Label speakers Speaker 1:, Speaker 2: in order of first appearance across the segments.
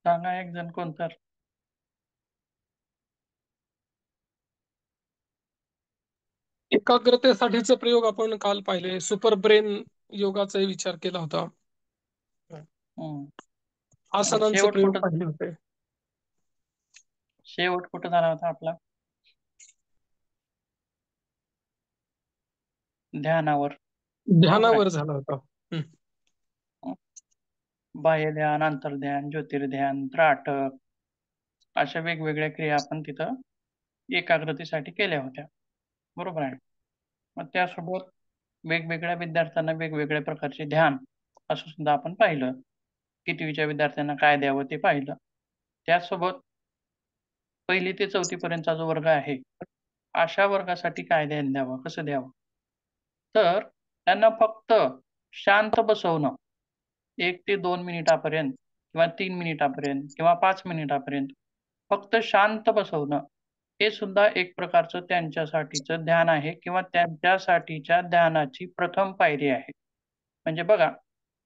Speaker 1: सांगा एक जण कोणतर.
Speaker 2: एकाग्रतेसाठीचे प्रयोग आपण काल पाहिले. सुपर ब्रेन योगाचाही विचार केला होता.
Speaker 1: हम्म.
Speaker 2: आसनांचे
Speaker 1: शेवट
Speaker 2: प्रयोग
Speaker 1: कुठं
Speaker 2: पाहिले होते.
Speaker 1: शेवट कुठं झाला होता आपला? ध्यानावर. बरोबर आहे.
Speaker 2: ध्यानावर झाला होता.
Speaker 1: हं. बाह्य ध्यान, अंतर्ध्यान, ज्योतिर्ध्यान, त्राटक अशा वेगवेगळ्या क्रिया आपण तिथं एकाग्रतेसाठी केल्या होत्या. बरोबर आहे. मग त्यासोबत वेगवेगळ्या विद्यार्थ्यांना वेगवेगळ्या प्रकारचे ध्यान असं सुद्धा आपण पाहिलं. कितवीच्या विद्यार्थ्यांना काय द्यावं ते पाहिलं. त्याचसोबत 1ली ते 4थी पर्यंतचा जो वर्ग आहे, अशा वर्गासाठी काय ध्यान द्यावं, कसं द्यावं? तर त्यांना फक्त शांत बसवणं 1 ते 2 मिनिटापर्यंत किंवा 3 मिनिटापर्यंत किंवा 5 मिनिटापर्यंत फक्त शांत बसवणं, हे सुद्धा एक प्रकारचं त्यांच्यासाठीचं ध्यान आहे किंवा त्यांच्यासाठीच्या ध्यानाची प्रथम पायरी आहे. म्हणजे बघा,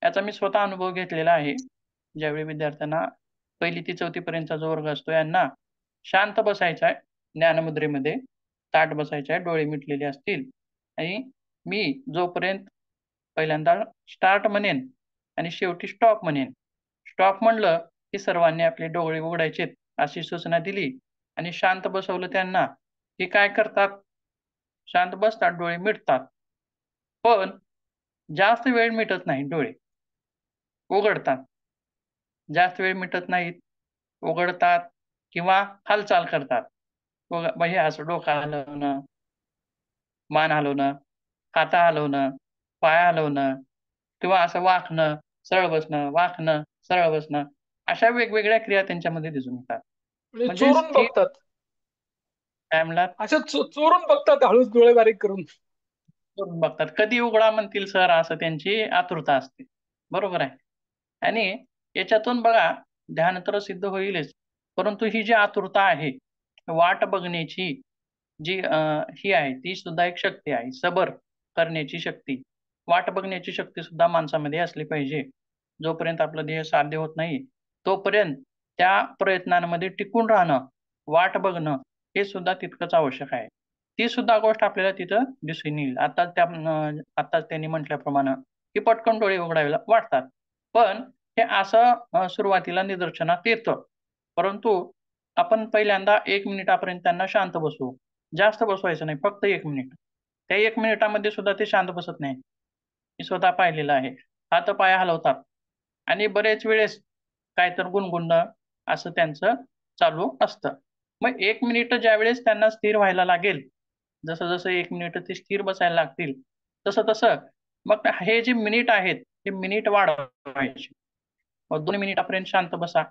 Speaker 1: याचा मी स्वतः अनुभव घेतलेला आहे. ज्यावेळी विद्यार्थ्यांना 1ली ते 4थी पर्यंतचा जो वर्ग असतो, यांना शांत बसायचं आहे ज्ञानमुद्रेमध्ये, ताठ बसायचं आहे, डोळे मिटलेले असतील आणि मी जोपर्यंत पहिल्यांदा स्टार्ट म्हणेन आणि शेवटी स्टॉप म्हणेन. स्टॉप म्हणलं, की सर्वांनी आपले डोळे उघडायचेत अशी सूचना दिली आणि शांत बसवलं त्यांना, की काय करतात? शांत बसतात, डोळे मिटतात. पण जास्त वेळ मिटत नाहीत डोळे. उघडतात. जास्त वेळ मिटत नाहीत, उघडतात किंवा हालचाल करतात. म्हणजे असं डोकं हलवणं, मान हलवणं, हात हलवणं, पाय हलवणं किंवा असं वाकणं, सरळ बसणं, वाकणं, सरळ बसणं. अशा वेगवेगळ्या क्रिया त्यांच्यामध्ये दिसून येतात.
Speaker 2: म्हणजे
Speaker 1: म्हणजे
Speaker 2: चोरून
Speaker 1: स्थिर
Speaker 2: बघतात.
Speaker 1: काय म्हणलात?
Speaker 2: अशा चोरून बघतात, हळूच डोळे बारीक करून.
Speaker 1: करून बघतात. कधी उघडा म्हणतील सर असं त्यांची आतुरता असते. बरोबर आहे. आणि याच्यातून बघा ध्यान तर सिद्ध होईलच. परंतु ही जी आतुरता आहे, वाट बघण्याची जी ही आहे ती सुद्धा एक शक्ती आहे. सबर करण्याची शक्ती, वाट बघण्याची शक्ती सुद्धा माणसामध्ये असली पाहिजे. जोपर्यंत आपलं ध्येय साध्य होत नाही, तोपर्यंत त्या प्रयत्नांमध्ये टिकून राहणं, वाट बघणं हे सुद्धा तितकंच आवश्यक आहे. ती सुद्धा गोष्ट आपल्याला तिथं दिसून येईल. आत्ताच त्यांनी म्हटल्याप्रमाणे, की पटकन डोळे उघडावे वाटतात. पण हे असं सुरुवातीला निदर्शनात येतं. परंतु आपण पहिल्यांदा 1 मिनिटापर्यंत त्यांना शांत बसवू. जास्त बसवायचं नाही, फक्त 1 मिनिट. त्या 1 मिनिटामध्ये सुद्धा ते शांत बसत नाहीत. मी स्वतः पाहिलेलं आहे. हात-पाय हलवतात आणि बरेच वेळेस काहीतरी गुणगुणणं असं त्यांचं चालू असतं. मग 1 मिनिट ज्यावेळेस त्यांना स्थिर व्हायला लागेल, जसं-जसं 1 मिनिट ते स्थिर बसायला लागतील, तसं-तसं मग हे जे मिनिट आहेत, ते मिनिट वाढवायचे. मग 2 मिनिटापर्यंत शांत बसा,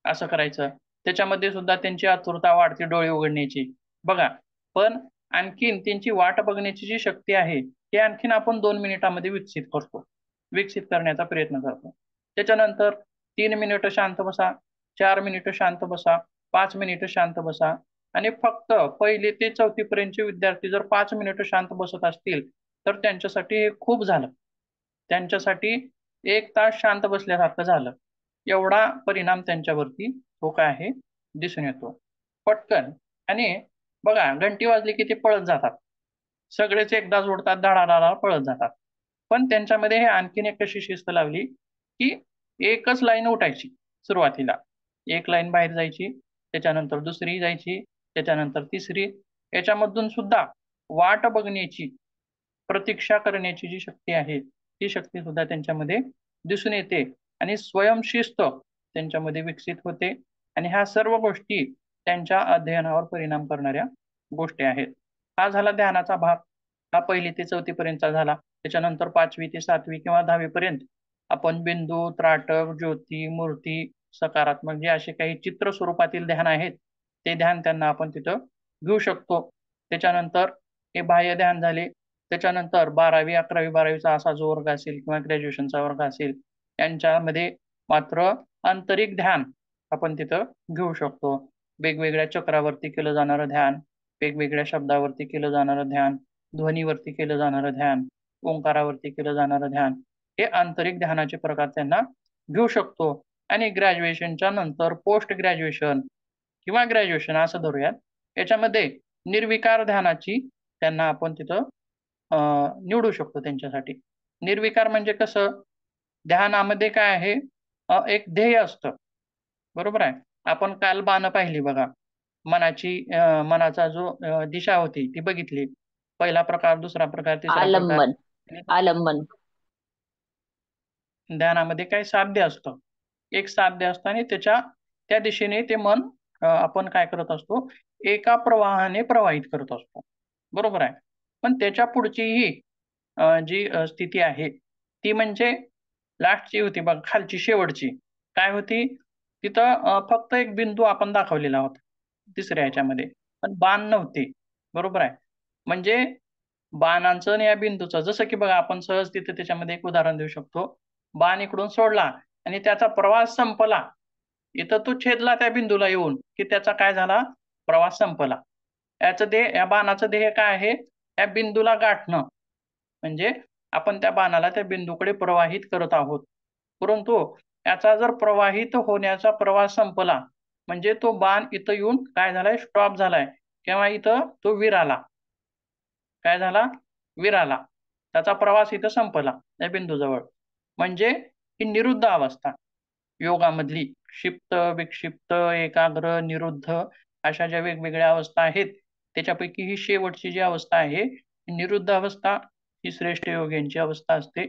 Speaker 1: असं करायचं. त्याच्यामध्ये सुद्धा त्यांची आतुरता वाढते डोळे उघडण्याची. बघा, पण आणखीन त्यांची वाट बघण्याची जी शक्ती आहे, ती आणखीन आपण 2 मिनिटामध्ये विकसित करतो. विकसित करण्याचा प्रयत्न करतो. त्याच्यानंतर 3 मिनिटं शांत बसा, 4 मिनिटं शांत बसा, 5 मिनिटं शांत बसा आणि फक्त 1ली ते 4थी पर्यंतचे विद्यार्थी जर 5 मिनिटं शांत बसत असतील, तर त्यांच्यासाठी हे खूप झालं. त्यांच्यासाठी 1 तास शांत बसल्यासारखं झालं. एवढा परिणाम त्यांच्यावरती तो काय आहे दिसून येतो. पटकन आणि बघा घंटी वाजली की ते पळत जातात. सगळेच एकदाच उठतात, धडाधडा पळत जातात. पण त्यांच्यामध्ये हे आणखीन एक कशी शिस्त लावली, की एकच लाईन उठायची सुरुवातीला. एक लाईन बाहेर जायची, त्याच्यानंतर दुसरी जायची, त्याच्यानंतर तिसरी. याच्यामधून सुद्धा वाट बघण्याची, प्रतीक्षा करण्याची जी शक्ती आहे, ती शक्ती सुद्धा त्यांच्यामध्ये दिसून येते आणि स्वयंशिस्त त्यांच्यामध्ये विकसित होते आणि ह्या सर्व गोष्टी त्यांच्या अध्ययनावर परिणाम करणाऱ्या गोष्टी आहेत. हा झाला ध्यानाचा भाग. हा 1ली ते 4थी पर्यंतचा झाला. त्याच्यानंतर 5वी ते 7वी किंवा 10वी पर्यंत आपण बिंदू, त्राटक, ज्योती, मूर्ती, सकारात्मक जे असे काही चित्र स्वरूपातील ध्यान आहेत, ते ध्यान त्यांना आपण तिथं घेऊ शकतो. त्याच्यानंतर हे बाह्य ध्यान झाले. त्याच्यानंतर 12वी, 11वी, 12वीचा असा जो वर्ग असेल किंवा ग्रॅज्युएशनचा वर्ग असेल, त्यांच्यामध्ये मात्र आंतरिक ध्यान आपण तिथं घेऊ शकतो. वेगवेगळ्या चक्रावरती केलं जाणारं ध्यान, वेगवेगळ्या शब्दावरती केलं जाणारं ध्यान, ध्वनीवरती केलं जाणारं ध्यान, ओंकारावरती केलं जाणारं ध्यान, हे आंतरिक ध्यानाचे प्रकार त्यांना घेऊ शकतो आणि ग्रॅज्युएशनच्या नंतर पोस्ट ग्रॅज्युएशन किंवा ग्रॅज्युएशन असं धरूयात, याच्यामध्ये निर्विकार ध्यानाची त्यांना आपण तिथं निवडू शकतो त्यांच्यासाठी. निर्विकार म्हणजे कसं, ध्यानामध्ये काय आहे, एक ध्येय असतं, बरोबर आहे. आपण काल बाण पाहिली बघा, मनाचा जो दिशा होती ती बघितली, पहिला प्रकार, दुसरा प्रकार, तिसरा प्रकार.
Speaker 3: आलंबन. आलंबन.
Speaker 1: ध्यानामध्ये काय साध्य असतं, एक साध्य असतं आणि त्या दिशेने ते मन आपण काय करत असतो, एका प्रवाहाने प्रवाहित करत असतो, बरोबर आहे. पण त्याच्या पुढची ही जी स्थिती आहे ती म्हणजे लास्टची होती बघ, खालची शेवटची काय होती, तिथं फक्त एक बिंदू आपण दाखवलेला होता तिसऱ्या ह्याच्यामध्ये, पण बाण नव्हते, बरोबर आहे. म्हणजे बाणांचं आणि या बिंदूचं, जसं की बघा आपण सहज तिथे त्याच्यामध्ये एक उदाहरण देऊ शकतो. बाण इकडून सोडला आणि त्याचा प्रवास संपला, इथं तो छेदला त्या बिंदूला येऊन, की त्याचा काय झाला, प्रवास संपला. या बाणाचं ध्येय काय आहे, या बिंदूला गाठणं, म्हणजे आपण त्या बाणाला त्या बिंदूकडे प्रवाहित करत आहोत. परंतु याचा जर प्रवाहित होण्याचा प्रवास संपला, म्हणजे तो बाण इथं येऊन काय झालाय, स्टॉप झालाय, किंवा इथं तो विराला. काय झाला, विराला, त्याचा प्रवास इथं संपला त्या बिंदूजवळ. म्हणजे ही निरुद्ध अवस्था योगामधली, क्षिप्त, विक्षिप्त, एकाग्र, निरुद्ध, अशा ज्या वेगवेगळ्या अवस्था आहेत, त्याच्यापैकी ही शेवटची जी अवस्था आहे, ही निरुद्ध अवस्था, ही श्रेष्ठ योग्यांची अवस्था असते.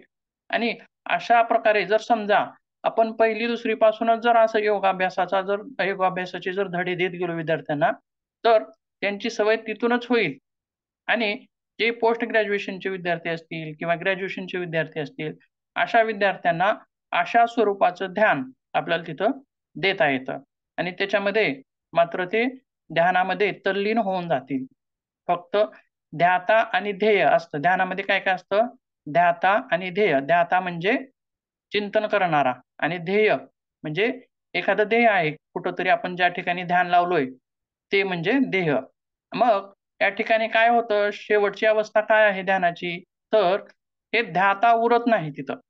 Speaker 1: आणि अशा प्रकारे जर समजा आपण पहिली दुसरी पासूनच जर असं योगाभ्यासाचे जर धडे देत गेलो विद्यार्थ्यांना, तर त्यांची सवय तिथूनच होईल. आणि जे पोस्ट ग्रॅज्युएशनचे विद्यार्थी असतील किंवा ग्रॅज्युएशनचे विद्यार्थी असतील, अशा विद्यार्थ्यांना अशा स्वरूपाचं ध्यान आपल्याला तिथं देता येतं आणि त्याच्यामध्ये मात्र ते ध्यानामध्ये तल्लीन होऊन जातील. फक्त ध्याता आणि ध्येय असतं. ध्यानामध्ये काय काय असतं, ध्याता आणि ध्येय. ध्याता म्हणजे चिंतन करणारा आणि ध्येय म्हणजे एखादं ध्येय आहे, कुठंतरी आपण ज्या ठिकाणी ध्यान लावलोय ते म्हणजे ध्येय. मग या ठिकाणी काय होतं, शेवटची अवस्था काय आहे ध्यानाची, तर हे ध्याता उरत नाही तिथं.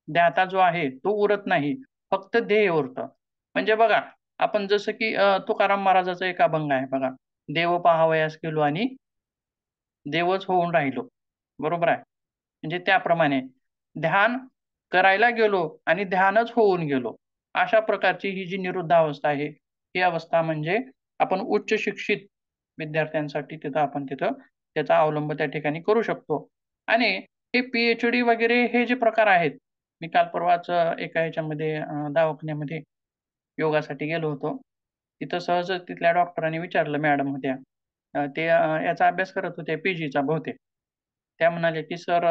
Speaker 1: ध्याता जो आहे तो उरत नाही, फक्त ध्येय उरतं. म्हणजे बघा, आपण जसं की तुकाराम महाराजाचा एक अभंग आहे बघा, देव पाहावयास गेलो आणि देवच होऊन राहिलो, बरोबर आहे. म्हणजे त्याप्रमाणे ध्यान करायला गेलो आणि ध्यानच होऊन गेलो. अशा प्रकारची ही जी निरुद्ध अवस्था आहे, ही अवस्था म्हणजे आपण उच्च शिक्षित विद्यार्थ्यांसाठी आपण तिथं त्याचा अवलंब त्या ठिकाणी करू शकतो. आणि हे पी-एच-डी वगैरे हे जे प्रकार आहेत, मी काल परवाच एका ह्याच्यामध्ये दवाखान्यामध्ये योगासाठी गेलो होतो. तिथं सहजच तिथल्या डॉक्टरांनी विचारलं, मॅडम होत्या. ते याचा अभ्यास करत होते पी-जीचा बहुतेक. त्या म्हणाल्या, की "सर,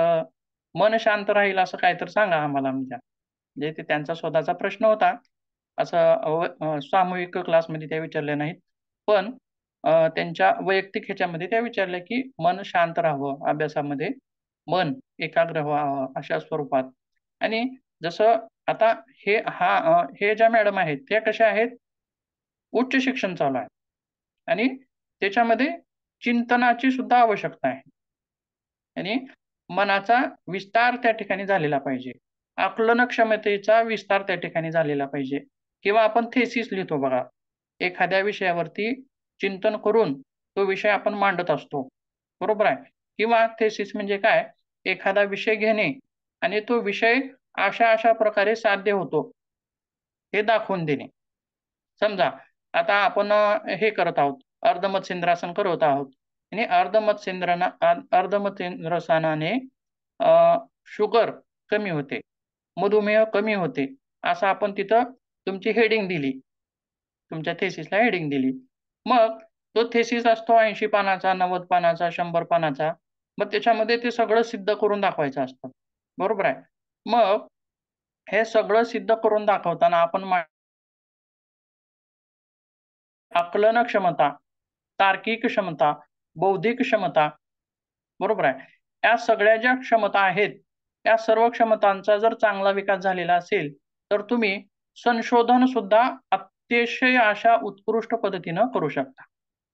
Speaker 1: मन शांत राहील असं काहीतरी सांगा आम्हाला आमच्या." म्हणजे ते त्यांचा स्वतःचा प्रश्न होता. असं सामूहिक क्लासमध्ये त्या विचारल्या नाहीत. पण त्यांच्या वैयक्तिक ह्याच्यामध्ये त्या विचारल्या, की मन शांत राहावं अभ्यासामध्ये, मन एकाग्र व्हावं अशा स्वरूपात. आणि जसं आता हे ज्या मॅडम आहेत, त्या कशा आहेत, उच्च शिक्षण चालू आहे आणि त्याच्यामध्ये चिंतनाची सुद्धा आवश्यकता आहे. आणि मनाचा विस्तार त्या ठिकाणी झालेला पाहिजे. आकलन क्षमतेचा विस्तार त्या ठिकाणी झालेला पाहिजे. किंवा आपण थेसिस लिहितो बघा. एखाद्या विषयावरती चिंतन करून तो विषय आपण मांडत असतो. बरोबर आहे. किंवा थेसिस म्हणजे काय? एखादा विषय घेणे आणि तो विषय अशा-अशा प्रकारे साध्य होतो, हे दाखवून देणे. समजा आता आपण हे करत आहोत, अर्धमत्स्येंद्रासन करत आहोत आणि अर्धमत्स्येंद्रासनाने शुगर कमी होते, मधुमेह कमी होते, असं आपण तिथं तुमची हेडिंग दिली. तुमच्या थेसिसला हेडिंग दिली. मग तो थेसिस असतो 80 पानाचा, 90 पानाचा, 100 पानाचा. मग त्याच्यामध्ये ते सगळं सिद्ध करून दाखवायचं असतं. बरोबर आहे. मग हे सगळं सिद्ध करून दाखवताना आपण आकलन क्षमता, तार्किक क्षमता, बौद्धिक क्षमता, बरोबर आहे. या सगळ्या ज्या क्षमता आहेत, त्या सर्व क्षमतांचा जर चांगला विकास झालेला असेल, तर तुम्ही संशोधन सुद्धा अतिशय अशा उत्कृष्ट पद्धतीनं करू शकता,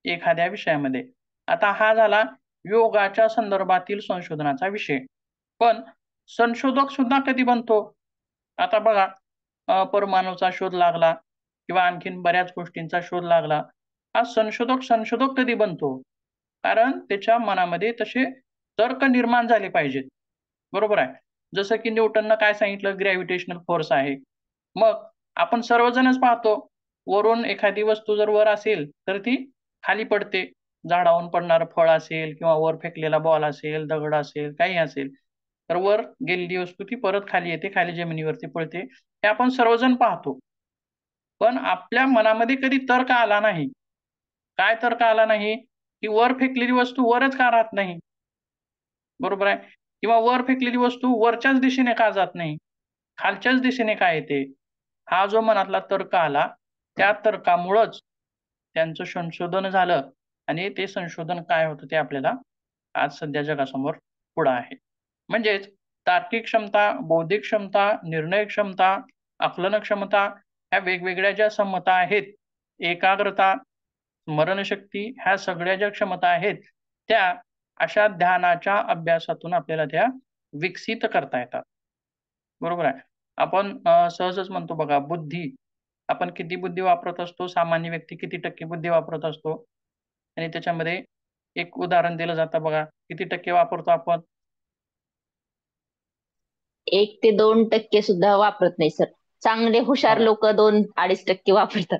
Speaker 1: एखाद्या विषयामध्ये. आता हा झाला योगाच्या संदर्भातील संशोधनाचा विषय. पण संशोधक सुद्धा कधी बनतो? आता बघा, परमाणूचा शोध लागला किंवा आणखीन बऱ्याच गोष्टींचा शोध लागला. हा संशोधक कधी बनतो? कारण त्याच्या मनामध्ये तसे तर्क निर्माण झाले पाहिजेत. बरोबर आहे. जसं की न्यूटननं काय सांगितलं, ग्रॅव्हिटेशनल फोर्स आहे. मग आपण सर्वजणच पाहतो, वरून एखादी वस्तू जर वर असेल, तर ती खाली पडते. झाडावरून पडणारं फळ असेल किंवा वर फेकलेला बॉल असेल, दगड असेल, काही असेल. तर वर गेलेली वस्तू ती परत खाली येते, खाली जमिनीवरती पडते. हे आपण सर्वजण पाहतो. पण आपल्या मनामध्ये कधी तर्क आला नाही. काय तर्क आला नाही? की वर फेकलेली वस्तू वरच का राहत नाही? बरोबर आहे. किंवा वर फेकलेली वस्तू वरच्याच दिशेने का जात नाही? खालच्याच दिशेने का येते? हा जो मनातला तर्क आला, त्या तर्कामुळंच त्यांचं संशोधन झालं आणि ते संशोधन काय होतं ते आपल्याला आज सध्या जगासमोर पुढं आहे. म्हणजेच तार्किक क्षमता, बौद्धिक क्षमता, निर्णय क्षमता, आकलन क्षमता ह्या वेगवेगळ्या ज्या क्षमता आहेत, एकाग्रता, स्मरणशक्ती ह्या सगळ्या ज्या क्षमता आहेत, त्या अशा ध्यानाच्या अभ्यासातून आपल्याला त्या विकसित करता येतात. बरोबर आहे. आपण सहजच म्हणतो बघा बुद्धी. आपण किती बुद्धी वापरत असतो? सामान्य व्यक्ती किती टक्के बुद्धी वापरत असतो? आणि त्याच्यामध्ये एक उदाहरण दिलं जातं बघा. किती टक्के वापरतो आपण?
Speaker 3: 1 ते 2% सुद्धा वापरत नाही सर. चांगले हुशार
Speaker 1: बघा.
Speaker 3: लोक 2-2.5% वापरतात.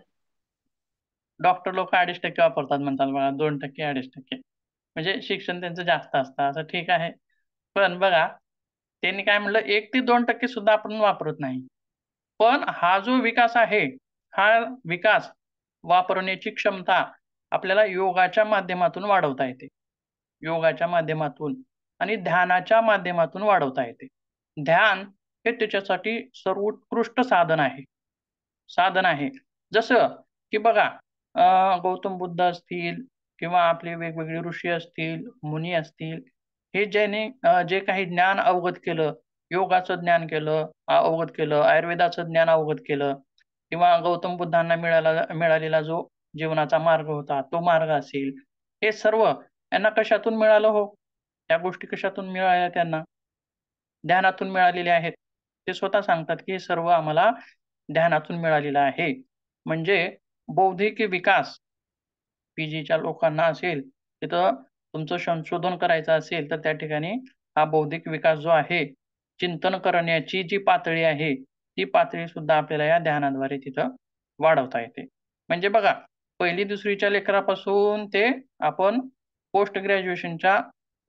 Speaker 1: डॉक्टर लोकं 2.5% वापरतात म्हणतात बघा. 2% 2.5%. म्हणजे शिक्षण त्यांचं जास्त असतं. असं ठीक आहे. पण बघा, त्यांनी काय म्हटलं 1 ते 2% सुद्धा आपण वापरत नाही. पण हा जो विकास आहे, हा विकास वापरण्याची क्षमता आपल्याला योगाच्या माध्यमातून वाढवता येते. योगाच्या माध्यमातून आणि ध्यानाच्या माध्यमातून वाढवता येते. ध्यान हे त्याच्यासाठी सर्वोत्कृष्ट साधन आहे. जसं की बघा गौतम बुद्ध असतील किंवा आपले वेगवेगळे ऋषी असतील, मुनी असतील, हे ज्याने जे काही ज्ञान अवगत केलं, योगाचं ज्ञान अवगत केलं, आयुर्वेदाचं ज्ञान अवगत केलं किंवा गौतम बुद्धांना मिळालेला जो जीवनाचा मार्ग होता, तो मार्ग असेल. हे सर्व यांना कशातून मिळालं हो? त्या गोष्टी कशातून मिळाल्या त्यांना? ध्यानातून मिळालेल्या आहेत. ते स्वतः सांगतात, की हे सर्व आम्हाला ध्यानातून मिळालेलं आहे. म्हणजे बौद्धिक विकास पी-जीच्या लोकांना असेल, तिथं तुमचं संशोधन करायचं असेल, तर त्या ठिकाणी हा बौद्धिक विकास जो आहे, चिंतन करण्याची जी पातळी आहे, ती पातळी सुद्धा आपल्याला या ध्यानाद्वारे तिथं वाढवता येते. म्हणजे बघा, 1ली-दुसरीच्या लेकरापासून ते आपण पोस्ट ग्रॅज्युएशनच्या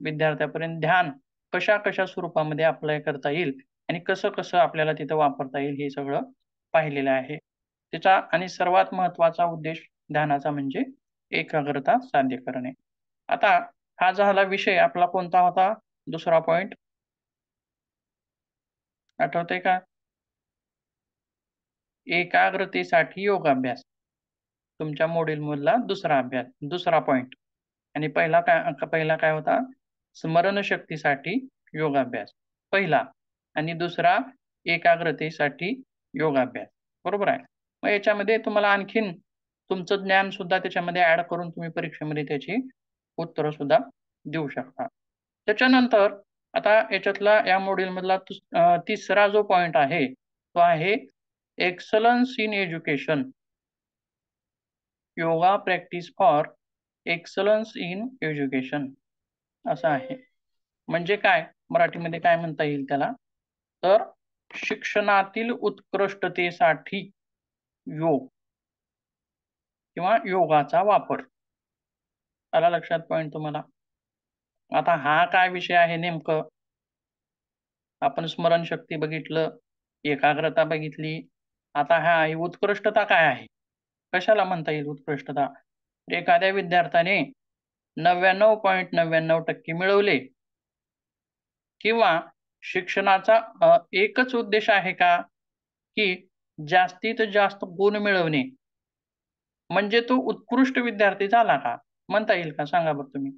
Speaker 1: विद्यार्थ्यापर्यंत ध्यान कशा-कशा स्वरूपामध्ये अप्लाय करता येईल आणि कसं-कसं आपल्याला तिथं वापरता येईल, हे सगळं पाहिलेलं आहे. त्याचा आणि सर्वात महत्त्वाचा उद्देश ध्यानाचा म्हणजे एकाग्रता साध्य करणे. आता हा झाला विषय आपला कोणता होता? दुसरा पॉइंट आठवतंय का? एकाग्रतेसाठी योगाभ्यास. तुमच्या मॉड्यूलमधला दुसरा पॉइंट आणि पहिला काय होता? स्मरणशक्तीसाठी योगाभ्यास. पहिला आणि दुसरा एकाग्रतेसाठी योगाभ्यास. बरोबर आहे. मग याच्यामध्ये तुम्हाला आणखीन तुमचं ज्ञान सुद्धा त्याच्यामध्ये ॲड करून तुम्ही परीक्षेमध्ये त्याची उत्तरं सुद्धा देऊ शकता. त्याच्यानंतर आता याच्यातला या मॉड्यूलमधला तिसरा जो पॉइंट आहे, तो आहे excellence in education. Yoga practice for excellence in education असं आहे. म्हणजे काय? मराठीमध्ये काय म्हणता येईल त्याला? तर शिक्षणातील उत्कृष्टतेसाठी योग किंवा योगाचा वापर. आला लक्षात पॉइंट तुम्हाला? आता हा काय विषय आहे नेमकं? आपण स्मरणशक्ती बघितलं, एकाग्रता बघितली. आता ही उत्कृष्टता काय आहे? कशाला म्हणता येईल उत्कृष्टता? एखाद्या विद्यार्थ्याने 99.99% मिळवले किंवा शिक्षणाचा एकच उद्देश आहे का, की जास्तीत जास्त गुण मिळवणे, म्हणजे तो उत्कृष्ट विद्यार्थी झाला का? म्हणता येईल का? सांगा बरं तुम्ही.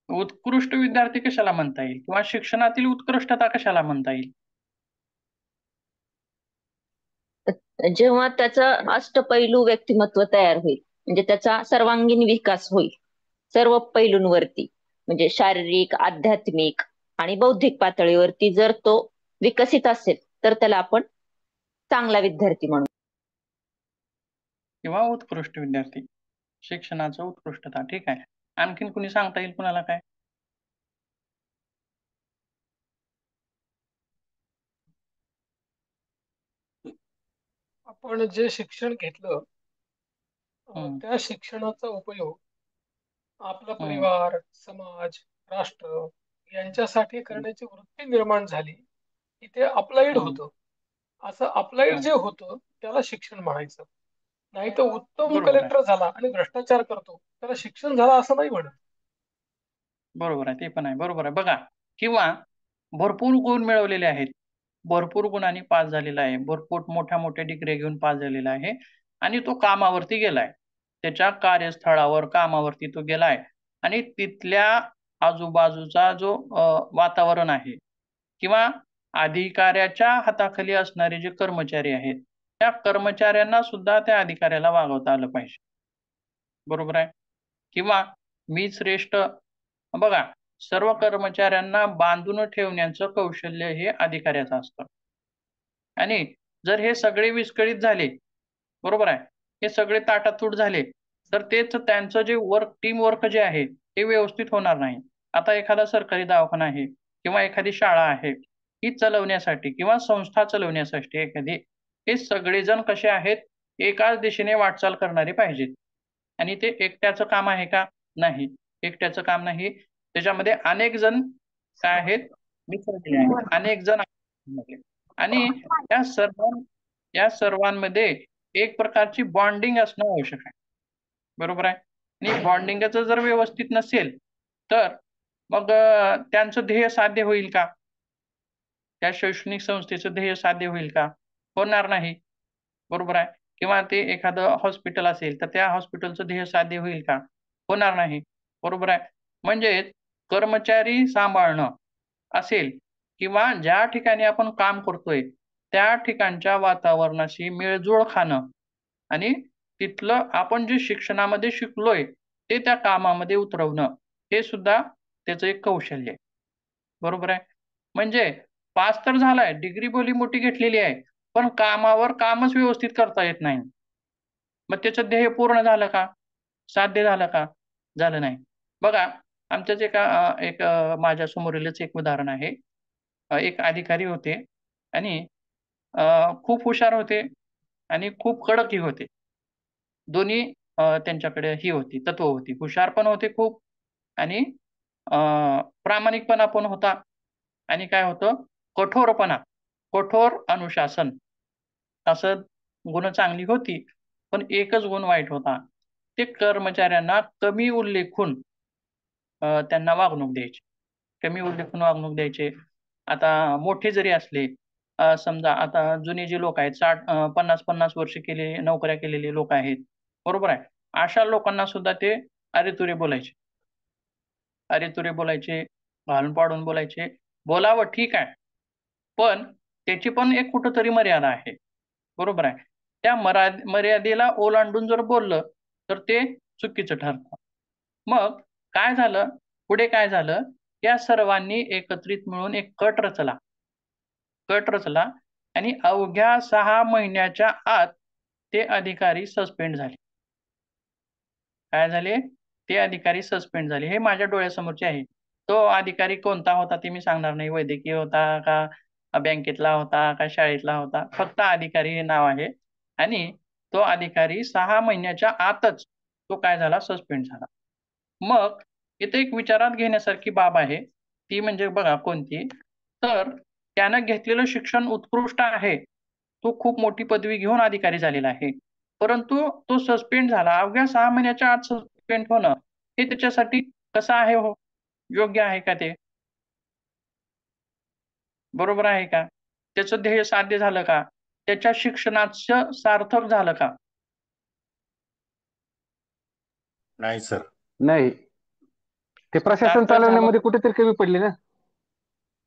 Speaker 1: उत्कृष्ट विद्यार्थी कशाला म्हणता येईल? किंवा शिक्षणातील उत्कृष्टता कशाला म्हणता येईल?
Speaker 3: जेव्हा त्याचं अष्टपैलू व्यक्तिमत्व तयार होईल, म्हणजे त्याचा सर्वांगीण विकास होईल सर्व पैलूंवरती, म्हणजे शारीरिक, आध्यात्मिक आणि बौद्धिक पातळीवरती जर तो विकसित असेल तर त्याला आपण चांगला विद्यार्थी म्हणू.
Speaker 1: किंवा उत्कृष्ट विद्यार्थी, शिक्षणाचं उत्कृष्टता. ठीक आहे. आणखीन कुणी सांगता येईल कुणाला काय?
Speaker 2: आपण जे शिक्षण घेतलं
Speaker 1: हम्म,
Speaker 2: त्या शिक्षणाचा उपयोग आपला
Speaker 1: हम्म,
Speaker 2: परिवार, समाज, राष्ट्र यांच्यासाठी करण्याची वृत्ती निर्माण झाली की ते अप्लाइड
Speaker 1: हम्म,
Speaker 2: होतं. असं अप्लाइड
Speaker 1: हम्म.
Speaker 2: जे होतं त्याला शिक्षण म्हणायचं. नाही तर उत्तम
Speaker 1: बरोबर आहे.
Speaker 2: कलेक्टर झाला आणि भ्रष्टाचार करतो त्याला शिक्षण झालं असं नाही म्हणत.
Speaker 1: बरोबर आहे. ते पण आहे. बरोबर आहे. बघा, किंवा भरपूर गुण मिळवलेले आहेत. भरपूर गुणांनी पास झालेला आहे. भरपूर मोठ्या-मोठ्या डिग्री घेऊन पास झालेला आहे आणि तो कामावरती गेलाय. त्याच्या कार्यस्थळावर कामावरती तो गेलाय आणि तिथल्या आजूबाजूचा जो वातावरण आहे किंवा अधिकाऱ्याच्या हाताखाली असणारे जे कर्मचारी आहेत, त्या कर्मचाऱ्यांना सुद्धा त्या अधिकाऱ्याला वागवता आलं पाहिजे. बरोबर आहे. किंवा मी श्रेष्ठ. बघा, सर्व कर्मचाऱ्यांना बांधून ठेवण्याचं कौशल्य हे अधिकाऱ्याचं असतं. आणि जर हे सगळे विस्कळीत झाले, बरोबर आहे, हे सगळे ताटातूट झाले, तर तेच त्यांचं जे टीम वर्क जे आहे ते व्यवस्थित होणार नाही. आता एखादा सरकारी दवाखाना आहे किंवा एखादी शाळा आहे, ही चालवण्यासाठी किंवा संस्था चालवण्यासाठी एखादी, हे सगळेजण कसे आहेत, एकाच दिशेने वाटचाल करणारे पाहिजेत. आणि ते एकट्याचं काम आहे का? नाही. एकट्याचं काम नाही. त्याच्यामध्ये अनेक जण काय आहेत, मिसळलेले आहेत. अनेक जण आहेत. आणि या सर्वांमध्ये एक प्रकारची बॉन्डिंग असणं आवश्यक आहे. बरोबर आहे. आणि बॉन्डिंगच जर व्यवस्थित नसेल, तर मग त्यांचं ध्येय साध्य होईल का? त्या शैक्षणिक संस्थेचं ध्येय साध्य होईल का? होणार नाही. बरोबर आहे. किंवा ते एखादं हॉस्पिटल असेल, तर त्या हॉस्पिटलचं ध्येय साध्य होईल का? होणार नाही. बरोबर आहे. म्हणजेच कर्मचारी सांभाळणं असेल किंवा ज्या ठिकाणी आपण काम करतोय, त्या ठिकाणच्या वातावरणाशी मेळजुळ खाणं आणि तिथलं आपण जे शिक्षणामध्ये शिकलोय, ते त्या कामामध्ये उतरवणं, हे सुद्धा त्याचं एक कौशल्य आहे. बरोबर आहे. म्हणजे पास तर झालाय, डिग्री भली मोठी घेतलेली आहे, पण कामावर कामच व्यवस्थित करता येत नाही. मग त्याचं ध्येय पूर्ण झालं का? साध्य झालं का? झालं नाही. बघा, आमच्याच माझ्या समोरीलच एक उदाहरण आहे. एक अधिकारी होते आणि खूप हुशार होते आणि खूप कडकही होते. दोन्ही त्यांच्याकडे ही होती, तत्व होती. हुशार पण होते खूप आणि अ, प्रामाणिकपणा पण होता आणि काय होतं, कठोरपणा, कठोर अनुशासन असं गुण चांगली होती. पण एकच गुण वाईट होता. ते कर्मचाऱ्यांना कमी उल्लेखून त्यांना वागणूक द्यायचे. कमी उल्लेखून वागणूक द्यायचे. आता मोठे जरी असले, समजा आता जुने जे लोक आहेत 50-50 वर्ष नोकऱ्या केलेले लोक आहेत. बरोबर आहे. अशा लोकांना सुद्धा ते अरे-तुरे बोलायचे. अरे-तुरे बोलायचे, घालून-पाडून बोलायचे. बोलावं ठीक आहे. पण त्याची पण एक कुठेतरी मर्यादा आहे. बरोबर आहे. त्या मर्यादेला ओलांडून जर बोललं, तर ते चुकीचं ठरतं. मग काय झालं, पुढे काय झालं, या सर्वांनी एकत्रित मिळून एक कट रचला आणि अवघ्या 6 महिन्याच्या आत ते अधिकारी सस्पेंड झाले. काय झाले? ते अधिकारी सस्पेंड झाले. हे माझ्या डोळ्यासमोरचे आहे. तो अधिकारी कोणता होता ते मी सांगणार नाही. वैद्यकीय होता का बँकेतला होता का शाळेतला होता. फक्त अधिकारी हे नाव आहे आणि तो अधिकारी 6 महिन्याच्या आतच तो काय झाला, सस्पेंड झाला. मग इथे एक विचारात घेण्यासारखी बाब आहे. ती म्हणजे बघा कोणती? तर त्यानं घेतलेलं शिक्षण उत्कृष्ट आहे. तो खूप मोठी पदवी घेऊन अधिकारी झालेला आहे. परंतु तो सस्पेंड झाला. अवघ्या 6 महिन्याच्या आत सस्पेंड होणं, हे त्याच्यासाठी कसं आहे हो? योग्य आहे का ते? बरोबर आहे का? त्याचं ध्येय साध्य झालं का? त्याच्या शिक्षणाचं सार्थक झालं का?
Speaker 4: नाही सर.
Speaker 5: नाही, ते प्रशासन
Speaker 1: सार्थक झालं.
Speaker 5: चालवण्यामध्ये कुठेतरी कमी पडले ना.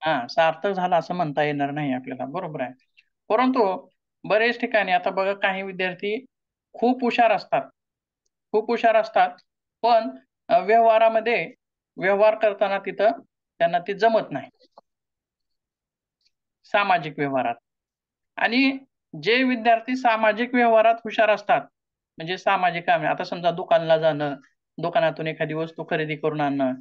Speaker 1: हां, सार्थक झालं असं म्हणता येणार नाही आपल्याला. बरोबर आहे. परंतु बरेच ठिकाणी आता बघा, काही विद्यार्थी खूप हुशार असतात. खूप हुशार असतात. पण व्यवहार करताना तिथं त्यांना ते जमत नाही. सामाजिक व्यवहारात. आणि जे विद्यार्थी सामाजिक व्यवहारात हुशार असतात, म्हणजे सामाजिक कामे, आता समजा दुकानला जाणं, दुकानातून एखादी वस्तू खरेदी करून आणणं,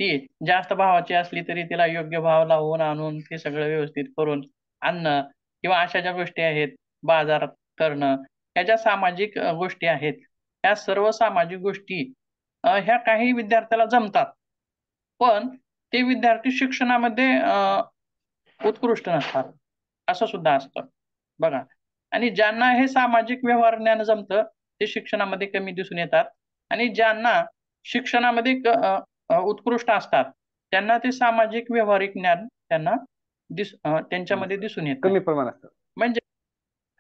Speaker 1: ती जास्त भावाची असली तरी तिला योग्य भाव लावून आणून ते सगळं व्यवस्थित करून आणणं, किंवा अशा ज्या गोष्टी आहेत, बाजारात करणं, ह्या ज्या सामाजिक गोष्टी आहेत, ह्या सर्व सामाजिक गोष्टी ह्या काही विद्यार्थ्याला जमतात. पण ते विद्यार्थी शिक्षणामध्ये उत्कृष्ट नसतात, असं सुद्धा असतं बघा. आणि ज्यांना हे सामाजिक व्यवहार ज्ञान जमतं ते शिक्षणामध्ये कमी दिसून येतात, आणि ज्यांना शिक्षणामध्ये उत्कृष्ट असतात त्यांना ते सामाजिक व्यवहारिक ज्ञान त्यांच्यामध्ये दिसून येत नाही.
Speaker 5: कमी प्रमाणात.
Speaker 1: म्हणजे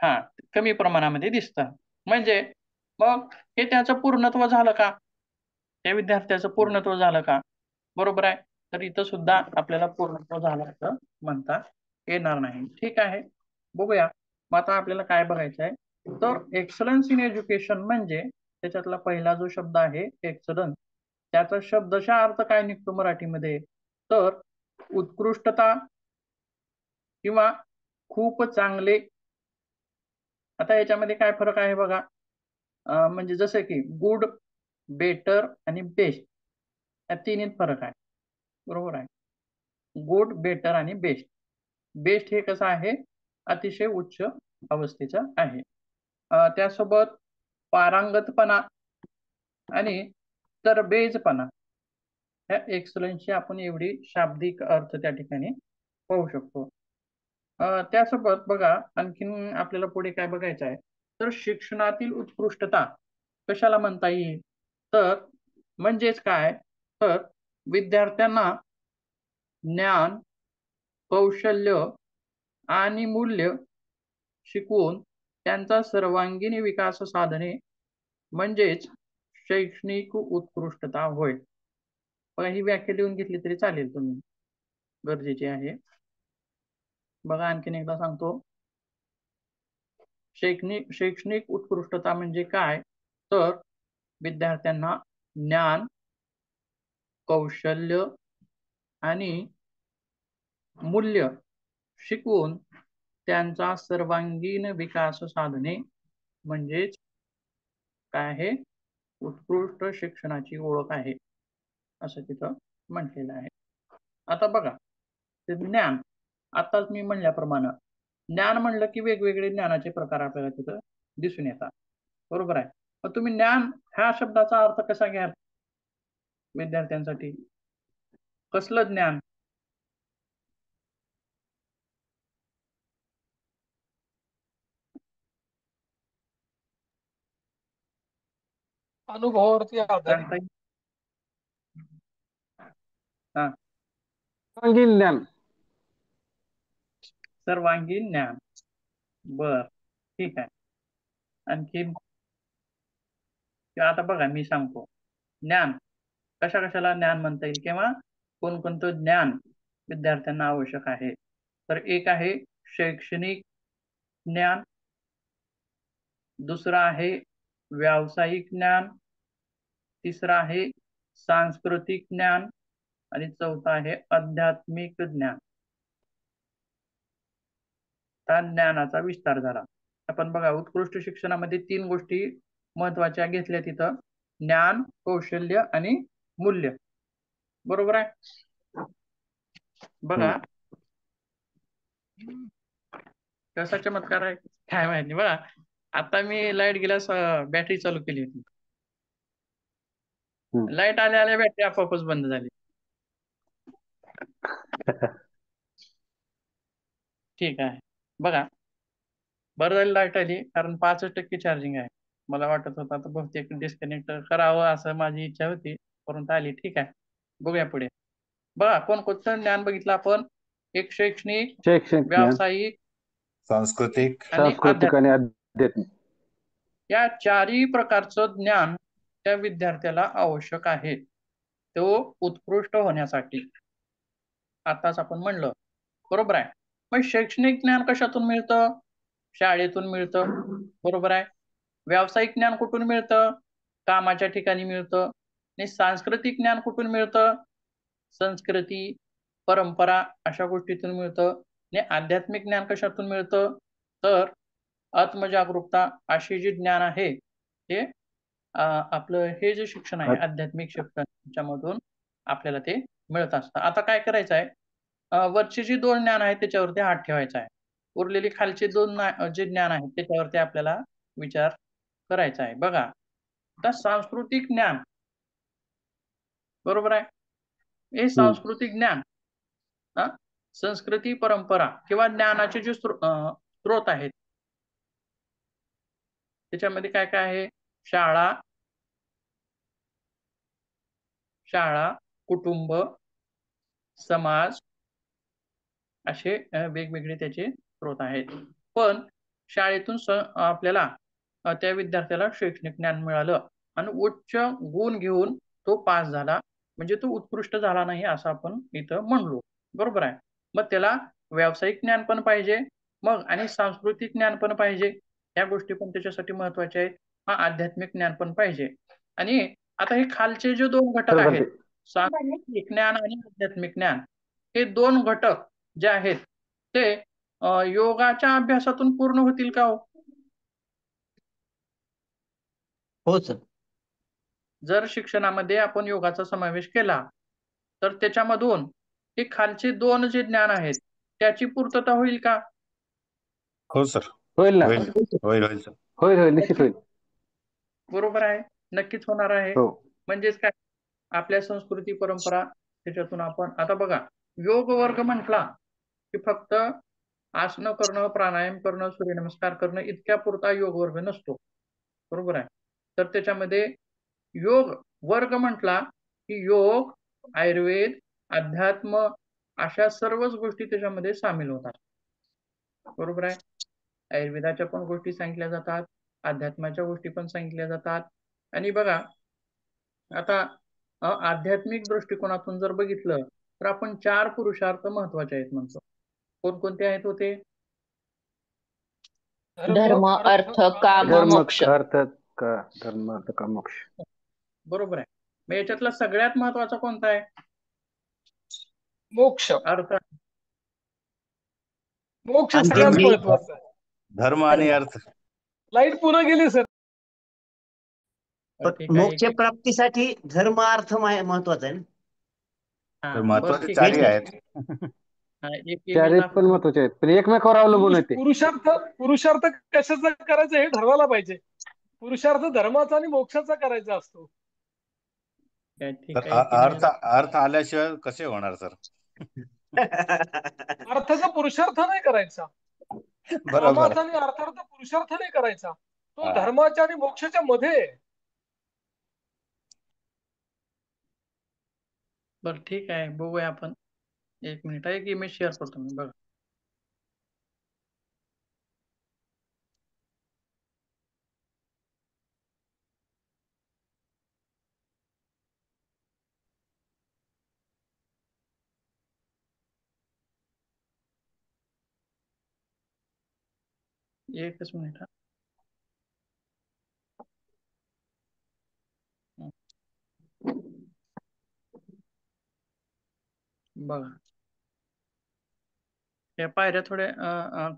Speaker 1: हा, कमी प्रमाणामध्ये दिसतं. म्हणजे मग हे त्याचं पूर्णत्व झालं का? त्या विद्यार्थ्याचं पूर्णत्व झालं का? बरोबर आहे. तर इथं सुद्धा आपल्याला पूर्णत्व झालं असं म्हणता येणार नाही. ठीक आहे, बघूया. मग आता आपल्याला काय बघायचं आहे, तर एक्सलन्स इन एज्युकेशन म्हणजे त्याच्यातला पहिला जो शब्द आहे एक्सलन्स, त्याचा शब्दशः अर्थ काय निघतो मराठीमध्ये, तर उत्कृष्टता किंवा खूप चांगले. आता याच्यामध्ये काय फरक आहे बघा, म्हणजे जसं की गुड, बेटर आणि बेस्ट, या तिन्हीत फरक आहे. बरोबर आहे. गुड, बेटर आणि बेस्ट. बेस्ट हे कसं आहे, अतिशय उच्च अवस्थेचं आहे. त्यासोबत पारंगतपणा आणि तरबेजपणा, ह्या एक्सलन्सची आपण एवढी शाब्दिक अर्थ त्या ठिकाणी पाहू शकतो. त्यासोबत बघा आणखीन आपल्याला पुढे काय बघायचं आहे, तर शिक्षणातील उत्कृष्टता कशाला म्हणता येईल, तर म्हणजेच काय, तर विद्यार्थ्यांना ज्ञान, कौशल्य आणि मूल्य शिकवून त्यांचा सर्वांगीण विकास साधने म्हणजेच शैक्षणिक उत्कृष्टता होय. बघा, ही व्याख्या लिहून घेतली तरी चालेल, तुम्ही गरजेची आहे. बघा आणखीन एकदा सांगतो, शैक्षणिक उत्कृष्टता म्हणजे काय, तर विद्यार्थ्यांना ज्ञान, कौशल्य आणि मूल्य शिकवून त्यांचा सर्वांगीण विकास साधने म्हणजेच काय आहे, उत्कृष्ट शिक्षणाची ओळख आहे, असं तिथं म्हटलेलं आहे. आता बघा, ते ज्ञान, आताच मी म्हणल्याप्रमाणे ज्ञान म्हणलं की वेगवेगळे ज्ञानाचे प्रकार आपल्याला तिथं दिसून येतात. बरोबर आहे. मग तुम्ही ज्ञान ह्या शब्दाचा अर्थ कसा घ्याल विद्यार्थ्यांसाठी? कसलं ज्ञान?
Speaker 2: अनुभवावरती आधारित.
Speaker 1: सांगता येईल? हा,
Speaker 5: सर्वांगीण ज्ञान.
Speaker 1: सर्वांगीण ज्ञान. बर, ठीक आहे. आणखी आता बघा, मी सांगतो ज्ञान कशा कशाला ज्ञान म्हणता येईल किंवा कोणकोणतं ज्ञान विद्यार्थ्यांना आवश्यक आहे. तर एक आहे शैक्षणिक ज्ञान, दुसरं आहे व्यावसायिक ज्ञान, तिसरं आहे सांस्कृतिक ज्ञान आणि चौथं आहे आध्यात्मिक ज्ञान. हा ज्ञानाचा विस्तार झाला. आपण बघा, उत्कृष्ट शिक्षणामध्ये 3 गोष्टी महत्वाच्या घेतल्या तिथं, ज्ञान, कौशल्य आणि मूल्य. बरोबर आहे. बघा कसा चमत्कार आहे काय माहिती. बघा, आता मी लाईट गेल्यास बॅटरी चालू केली होती, लाईट आल्या आल्या बॅटरी आपोआपच बंद झाली. ठीक आहे, बघा बरं झालं लाईट आली, कारण 5% चार्जिंग आहे. मला वाटत होतं आता बहुतेक डिस्कनेक्ट करावं असं माझी इच्छा होती, परंतु आली. ठीक आहे, बघूया पुढे. बघा, कोणकोणतं ज्ञान बघितलं आपण, एक शैक्षणिक,
Speaker 5: शैक्षणिक ज्ञान,
Speaker 1: व्यावसायिक
Speaker 4: सांस्कृतिक,
Speaker 1: आणि
Speaker 5: सांस्कृतिक आणि आध्यात्मिक.
Speaker 1: या चारही प्रकारचं ज्ञान त्या विद्यार्थ्याला आवश्यक आहे, तो उत्कृष्ट होण्यासाठी. आताच आपण म्हणलं, बरोबर आहे. मग शैक्षणिक ज्ञान कशातून मिळतं? शाळेतून मिळतं, बरोबर आहे. व्यावसायिक ज्ञान कुठून मिळतं? कामाच्या ठिकाणी मिळतं. आणि सांस्कृतिक ज्ञान कुठून मिळतं? संस्कृती, परंपरा अशा गोष्टीतून मिळतं. आणि आध्यात्मिक ज्ञान कशातून मिळतं तर आत्मजागरूकता अशी जी ज्ञान आहे हे आपलं हे जे शिक्षण आहे आध्यात्मिक शिक्षण त्याच्यामधून आपल्याला ते मिळत असतं. आता काय करायचं आहे वरची जी 2 ज्ञान आहेत त्याच्यावरती हात ठेवायचा आहे. उरलेली खालची 2 जे ज्ञान आहेत त्याच्यावरती आपल्याला विचार करायचा आहे. बघा आता सांस्कृतिक ज्ञान बरोबर आहे. हे सांस्कृतिक ज्ञान संस्कृती परंपरा किंवा ज्ञानाचे जे स्रोत आहेत त्याच्यामध्ये काय काय आहे शाळा कुटुंब समाज असे वेगवेगळे त्याचे स्रोत आहेत. पण शाळेतून आपल्याला त्या विद्यार्थ्याला शैक्षणिक ज्ञान मिळालं आणि उच्च गुण घेऊन तो पास झाला म्हणजे तो उत्कृष्ट झाला नाही असं आपण इथं म्हणलो. बरोबर आहे. मग त्याला व्यावसायिक ज्ञान पण पाहिजे मग आणि सांस्कृतिक ज्ञान पण पाहिजे. या गोष्टी पण त्याच्यासाठी महत्वाच्या आहेत. आध्यात्मिक ज्ञान पण पाहिजे. आणि आता हे खालचे जे 2 घटक आहेत सांस्कृतिक ज्ञान आणि आध्यात्मिक ज्ञान हे 2 घटक जे आहेत ते योगाच्या अभ्यासातून पूर्ण होतील का हो?
Speaker 6: हो सर.
Speaker 1: जर शिक्षणामध्ये आपण योगाचा समावेश केला तर त्याच्यामधून हे खालचे 2 जे ज्ञान आहेत त्याची पूर्तता होईल का?
Speaker 4: हो सर.
Speaker 5: होईल ना.
Speaker 4: होईल होईल सर.
Speaker 5: होईल निश्चित होईल.
Speaker 1: बरोबर आहे. नक्कीच होणार आहे.
Speaker 5: हो.
Speaker 1: म्हणजेच काय आपल्या संस्कृती परंपरा त्याच्यातून आपण आता बघा योग वर्ग म्हटला की फक्त आसनं करणं प्राणायाम करणं सूर्यनमस्कार करणं इतक्या पुरता योग वर्ग नसतो. बरोबर आहे. तर त्याच्यामध्ये योग वर्ग म्हटला की योग आयुर्वेद अध्यात्म अशा सर्वच गोष्टी त्याच्यामध्ये सामील होतात. बरोबर आहे. आयुर्वेदाच्या पण गोष्टी सांगितल्या जातात अध्यात्माच्या गोष्टी पण सांगितल्या जातात. आणि बघा आता आध्यात्मिक दृष्टिकोनातून जर बघितलं तर आपण 4 पुरुषार्थ महत्वाचे आहेत म्हणतो. कोणकोणते आहेत होते?
Speaker 3: धर्म अर्थ काम मोक्ष.
Speaker 5: धर्म अर्थ काम मोक्ष.
Speaker 1: बरोबर आहे. मग याच्यातला सगळ्यात महत्वाचा कोणता आहे?
Speaker 2: मोक्ष.
Speaker 1: अर्थ.
Speaker 2: मोक्ष सगळ्यात महत्वाचा आहे.
Speaker 4: धर्म आणि अर्थ.
Speaker 2: लाईट पुन्हा गेली सर.
Speaker 6: मोक्ष प्राप्तीसाठी धर्म अर्थ महत्वाचा आहे ना.
Speaker 4: तर महत्वाचे 4 आहेत.
Speaker 5: चारी पण महत्वाचे आहेत पण एकमेकावर अवलंबून येते.
Speaker 2: पुरुषार्थ कशाचा करायचा हे ठरवायला पाहिजे. पुरुषार्थ धर्माचा आणि मोक्षाचा करायचा असतो.
Speaker 4: अर्थ आल्याशिवाय कसे होणार सर?
Speaker 2: अर्थाचा पुरुषार्थ नाही करायचा. धर्माचा आणि अर्थाचा पुरुषार्थ नाही करायचा. तो धर्माच्या आणि मोक्षाच्या मध्ये.
Speaker 1: बर ठीक आहे बघूया आपण. 1 मिनिट एक इमेज शेअर करतो मी बघा. एकच मिनिट. बघा या पायऱ्या थोड्या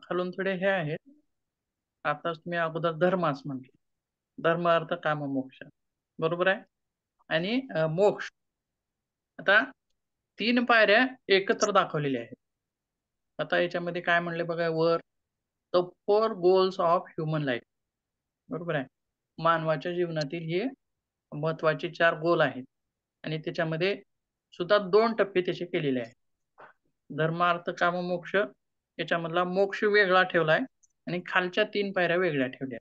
Speaker 1: खालून थोडे हे आहेत. आताच तुम्ही अगोदर धर्माच म्हटले. धर्म अर्थ काम मोक्ष. बरोबर आहे. आणि मोक्ष आता 3 पायऱ्या एकत्र दाखवलेल्या आहेत. आता याच्यामध्ये काय म्हणले बघा were the 4 goals of human life. बरोबर आहे. मानवाच्या जीवनातील हे महत्वाचे 4 गोल आहेत आणि त्याच्यामध्ये सुद्धा 2 टप्पे त्याचे केलेले आहेत. धर्म अर्थ काम मोक्ष याच्यामधला मोक्ष वेगळा ठेवलाय आणि खालच्या 3 पायऱ्या वेगळ्या ठेवल्या.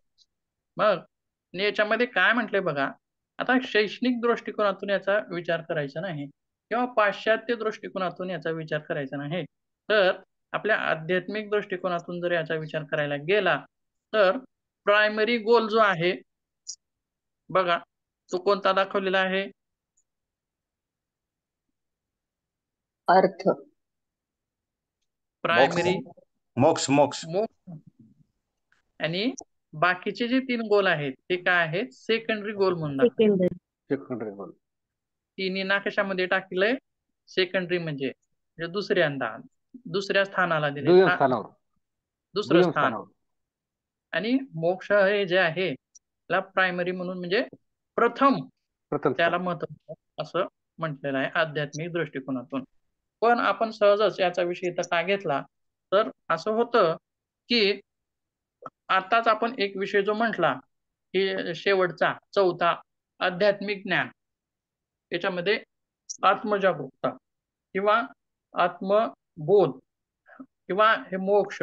Speaker 1: मग याच्यामध्ये काय म्हटलंय बघा आता शैक्षणिक दृष्टिकोनातून याचा विचार करायचा नाही किंवा पाश्चात्य दृष्टिकोनातून याचा विचार करायचा नाही. तर आपल्या आध्यात्मिक दृष्टिकोनातून जर याचा विचार करायला गेला तर प्रायमरी गोल जो आहे बघा तो कोणता दाखवलेला आहे?
Speaker 3: अर्थ.
Speaker 1: प्रायमरी
Speaker 4: मोक्ष.
Speaker 1: आणि बाकीचे जे 3 गोल आहेत ते काय आहेत? सेकंडरी गोल म्हणून तिन्ही ना कशामध्ये टाकलंय? सेकंडरी म्हणजे दुसऱ्यांदा दुसऱ्या स्थानाला दिले,
Speaker 5: दुय्यम स्थानावर
Speaker 1: दुसरं
Speaker 5: दुय्यम
Speaker 1: स्थान.
Speaker 5: स्थानावर
Speaker 1: आणि मोक्ष हे जे आहे त्याला प्रायमरी म्हणून म्हणजे प्रथम
Speaker 5: प्रथम
Speaker 1: त्याला
Speaker 5: स्थान.
Speaker 1: महत्व असं म्हटलेलं आहे आध्यात्मिक दृष्टिकोनातून. पण आपण सहजच याचा विषय इथं का घेतला तर असं होतं की आताच आपण एक विषय जो म्हटला की शेवटचा चौथा आध्यात्मिक ज्ञान, याच्यामध्ये आत्मजागरूकता किंवा आत्मबोध किंवा हे मोक्ष,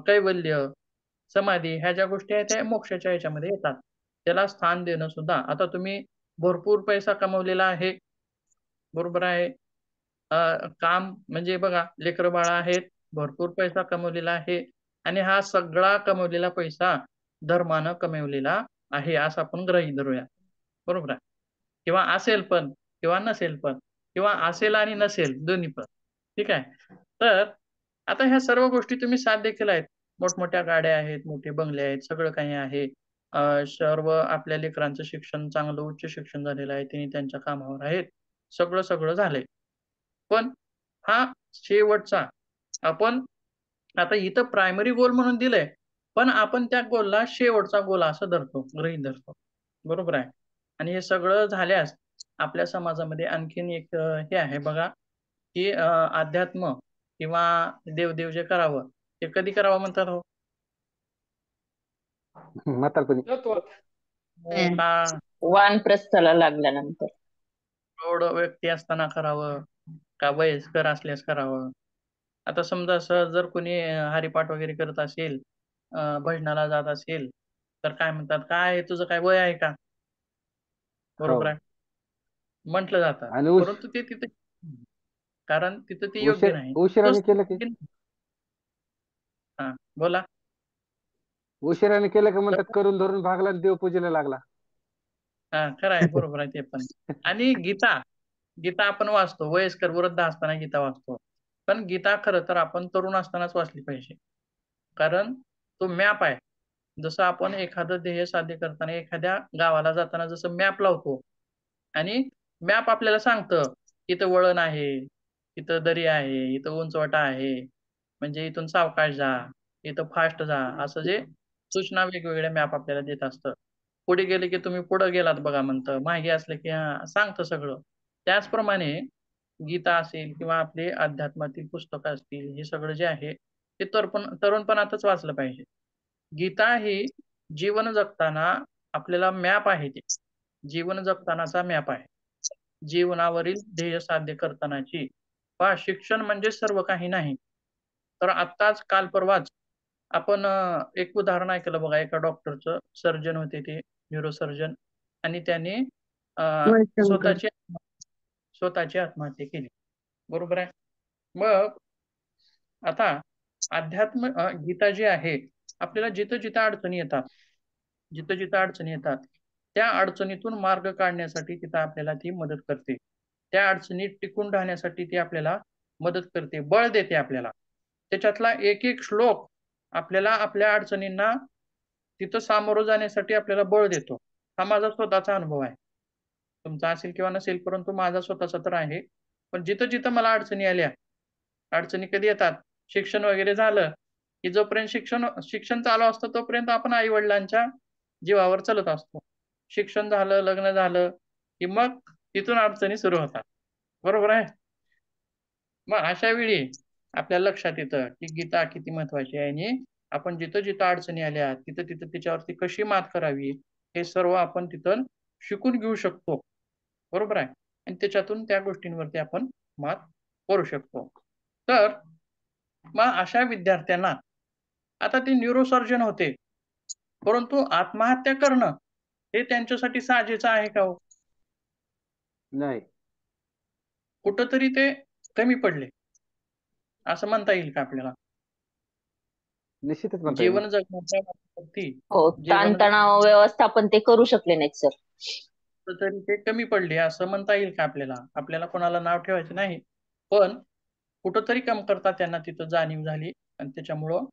Speaker 1: कैवल्य, समाधी ह्या ज्या गोष्टी आहेत त्या मोक्षाच्या ह्याच्यामध्ये येतात. त्याला स्थान देणं सुद्धा. आता तुम्ही भरपूर पैसा कमवलेला आहे, बरोबर आहे. काम म्हणजे बघा लेकरं बाळा आहेत, भरपूर पैसा कमवलेला आहे आणि हा सगळा कमवलेला पैसा धर्मानं कमवलेला आहे असं आपण गृहीत धरूया, बरोबर आहे. किंवा असेल पण किंवा नसेल पण किंवा असेल आणि नसेल दोन्ही पण, ठीक आहे. तर आता ह्या सर्व गोष्टी तुम्ही साध्य केल्या आहेत. मोठमोठ्या गाड्या आहेत, मोठे बंगले आहेत, सगळं काही आहे. सर्व आपल्या लेकरांचं शिक्षण चांगलं उच्च शिक्षण झालेलं आहे, त्यांनी त्यांच्या कामावर आहेत, सगळं सगळं झालंय. पण हा शेवटचा आपण आता इथं प्रायमरी गोल म्हणून दिलंय, पण आपण त्या गोलला शेवटचा गोल असं धरतो, गृहीत धरतो, बरोबर आहे. आणि हे सगळं झाल्यास आपल्या समाजामध्ये आणखीन एक हे आहे बघा की अध्यात्म किंवा देवदेव जे करावं ते कधी करावं म्हणतात हो?
Speaker 5: म्हातारपणी.
Speaker 2: तत्वात.
Speaker 1: का
Speaker 3: वानप्रस्थाला लागल्यानंतर.
Speaker 1: प्रौढ व्यक्ती असताना करावं का वयस्कर असल्यास करावं? आता समजा जर कोणी हरिपाठ वगैरे करत असेल, भजनाला जात असेल, तर काय म्हणतात, काय तुझं काय वय आहे का? बरोबर
Speaker 5: हो.
Speaker 1: आहे, म्हटलं जातं.
Speaker 5: आणि
Speaker 1: परंतु ते तिथे कारण तिथं ते योग्य नाही.
Speaker 5: उशिराने केलं की
Speaker 1: हा बोला.
Speaker 5: उशिराने केलं का म्हणतात करून धरून भागला आणि देवपूजेला लागला.
Speaker 1: हा खरं आहे, बरोबर आहे ते पण. आणि गीता गीता आपण वाचतो, वयस्कर वृद्ध असताना गीता वाचतो. पण गीता खरं तर आपण तरुण असतानाच वाचली पाहिजे, कारण तो मॅप आहे. जसं आपण एखादं ध्येय साध्य करताना एखाद्या गावाला जाताना जसं मॅप लावतो आणि मॅप आपल्याला सांगतं इथं वळण आहे, इथं दरी आहे, इथं उंचवटा आहे, म्हणजे इथून सावकाश जा, इथं फास्ट जा, असं जे सूचना वेगवेगळ्या मॅप आपल्याला देत असतं. पुढे गेले की तुम्ही पुढे गेलात बघा म्हणतं, मागे असलं की सांगतं सगळं. त्याचप्रमाणे गीता असेल किंवा आपले अध्यात्मातील पुस्तकं असतील, हे सगळं जे आहे ते तरुणपणातच वाचलं पाहिजे. गीता ही जीवन जगताना आपल्याला मॅप आहे, ते जीवन जगतानाचा मॅप आहे. जीवनावरील ध्येय साध्य करतानाची. पहा, शिक्षण म्हणजे सर्व काही नाही. तर आत्ताच काल परवाच आपण एक उदाहरण ऐकलं बघा, एका डॉक्टरचं, सर्जन होते ते, न्यूरोसर्जन, आणि त्याने स्वतःची स्वतःची आत्महत्या केली, बरोबर आहे. मग आता अध्यात्म गीता जी आहे आपल्याला जिथं जिथं अडचणी येतात, जिथं जिथं अडचणी येतात त्या अडचणीतून मार्ग काढण्यासाठी तिथं आपल्याला ती मदत करते. त्या अडचणीत टिकून राहण्यासाठी ती आपल्याला मदत करते, बळ देते आपल्याला. त्याच्यातला एक एक श्लोक आपल्याला आपल्या अडचणींना तिथं सामोरं जाण्यासाठी आपल्याला बळ देतो. हा माझा स्वतःचा अनुभव आहे, तुमचा असेल किंवा नसेल, परंतु माझा स्वतःचा तर आहे. पण जिथं जिथं मला अडचणी आल्या, अडचणी कधी येतात, शिक्षण वगैरे झालं की जोपर्यंत शिक्षण शिक्षण चालू असतं तोपर्यंत आपण आई वडिलांच्या जीवावर चालत असतो. शिक्षण झालं, लग्न झालं की मग तिथून अडचणी सुरू होतात, बरोबर आहे. मग अशा वेळी आपल्या लक्षात येतं की गीता किती महत्वाची आहे आणि आपण जिथं जिथं अडचणी आल्या तिथं तिथं त्याच्यावरती कशी मात करावी हे सर्व आपण तिथं शिकून घेऊ शकतो, बरोबर आहे. आणि त्याच्यातून त्या गोष्टींवरती आपण मात करू शकतो. तर मग अशा विद्यार्थ्यांना, आता ते न्यूरोसर्जन होते, परंतु आत्महत्या करणं हे त्यांच्यासाठी साजेचं आहे का हो?
Speaker 5: नाही.
Speaker 1: कुठंतरी ते कमी पडले असं म्हणता येईल का आपल्याला?
Speaker 5: निश्चितच म्हणता येईल.
Speaker 1: जीवन जगण्याच्या बाबतीत
Speaker 3: हो,
Speaker 1: जीवन
Speaker 3: ताणतणाव व्यवस्थापन ते करू शकले नाहीत सर.
Speaker 1: तरी ते कमी पडले असं म्हणता येईल का आपल्याला? आपल्याला कोणाला नाव ठेवायचं नाही, पण कुठंतरी कमतरता त्यांना तिथं जाणीव झाली आणि त्याच्यामुळं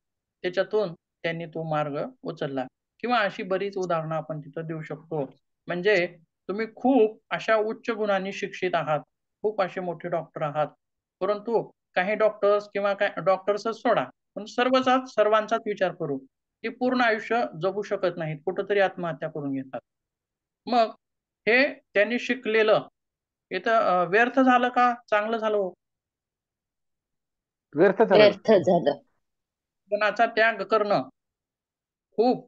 Speaker 1: त्याच्यातून त्यांनी तो मार्ग उचलला. किंवा अशी बरीच उदाहरणं आपण तिथं देऊ शकतो. म्हणजे तुम्ही खूप अशा उच्च गुणांनी शिक्षित आहात, खूप असे मोठे डॉक्टर आहात, परंतु काही डॉक्टर्स किंवा काय डॉक्टर्सच सोडा, पण सर्वांचाच विचार करू, की पूर्ण आयुष्य जगू शकत नाहीत, कुठंतरी आत्महत्या करून घेतात. मग हे त्यांनी शिकलेलं इथं व्यर्थ झालं का चांगलं झालं हो?
Speaker 5: व्यर्थ झालं.
Speaker 3: व्यर्थ झालं.
Speaker 1: जीवनाचा त्याग करणं खूप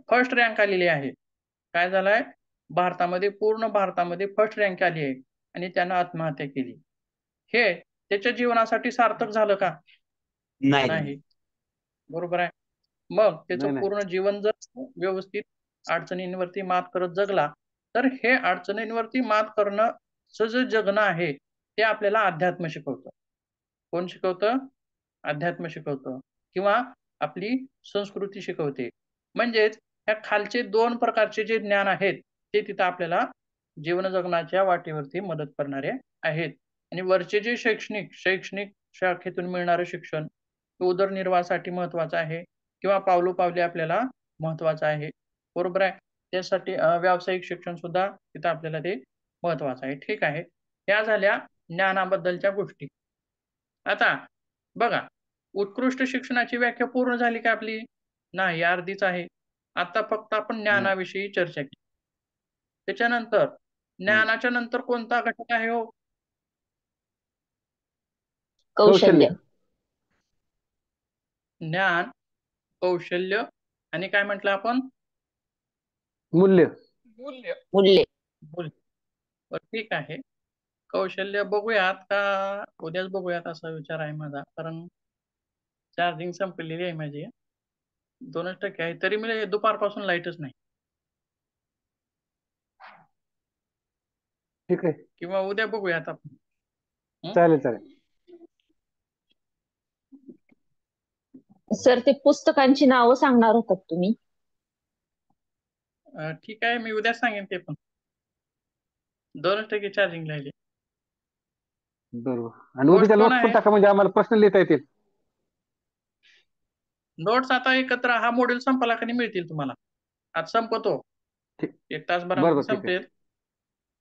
Speaker 1: फर्स्ट रँक आलेली आहे. काय झालंय? पूर्ण भारतामध्ये फर्स्ट रँक आली आहे आणि त्यानं आत्महत्या केली. हे त्याच्या जीवनासाठी सार्थक झालं का?
Speaker 6: नाही
Speaker 1: नाही. बरोबर आहे. मग त्याचं
Speaker 5: नाही, नाही.
Speaker 1: पूर्ण जीवन जर व्यवस्थित अडचणींवरती मात करत जगला, तर हे अडचणींवरती मात करणं जे जगणं आहे, ते आपल्याला अध्यात्म शिकवतं. कोण शिकवतं? अध्यात्म शिकवतं किंवा आपली संस्कृती शिकवते. म्हणजेच ह्या खालचे 2 प्रकारचे जे ज्ञान आहेत, ते तिथं आपल्याला जीवन जगण्याच्या वाटेवरती मदत करणारे आहेत. आणि वरचे जे शैक्षणिक शाखेतून मिळणारं शिक्षण, हे उदरनिर्वाहासाठी महत्त्वाचं आहे किंवा पावलोपावली आपल्याला महत्त्वाचं आहे. बरोबर आहे. त्यासाठी व्यावसायिक शिक्षण सुद्धा तिथं आपल्याला ते महत्त्वाचं आहे. ठीक आहे. ह्या झाल्या ज्ञानाबद्दलच्या गोष्टी. आता बघा, उत्कृष्ट शिक्षणाची व्याख्या पूर्ण झाली का आपली? नाही, अर्धीच आहे. आता फक्त आपण ज्ञानाविषयी चर्चा केली. त्याच्यानंतर ज्ञानाच्या नंतर कोणता घटक आहे हो?
Speaker 3: कौशल्य.
Speaker 1: ज्ञान, कौशल्य आणि काय म्हटलं आपण?
Speaker 5: मूल्य.
Speaker 2: मूल्य.
Speaker 3: मूल्य.
Speaker 1: बरं, ठीक आहे. कौशल्य बघूयात का उद्याच बघूयात असा विचार आहे माझा. कारण चार्जिंग संपलेली आहे माझी. 2% आहे. तरी मी दुपारपासून लाईटच नाही.
Speaker 5: ठीक आहे.
Speaker 1: किंवा उद्या बघूयात आपण.
Speaker 5: चालेल चालेल.
Speaker 3: सर, ते पुस्तकांची नावं सांगणार होतात तुम्ही?
Speaker 1: ठीक आहे, मी उद्या सांगेन ते पण. 2% चार्जिंग राहिली.
Speaker 5: बरोबर. आणि
Speaker 1: नोट्स
Speaker 5: उद्याच्या
Speaker 1: कोण
Speaker 5: नोट्स पण
Speaker 1: आहे?
Speaker 5: टाका म्हणजे आम्हाला प्रश्न लिहिता येतील.
Speaker 1: नोट्स आता एकत्र हा मॉड्यूल संपला की मिळतील तुम्हाला. आज संपतो.
Speaker 5: ठीक.
Speaker 1: 1 तासभरामध्ये
Speaker 5: बरोबर, ठीक आहे.
Speaker 1: संपेल.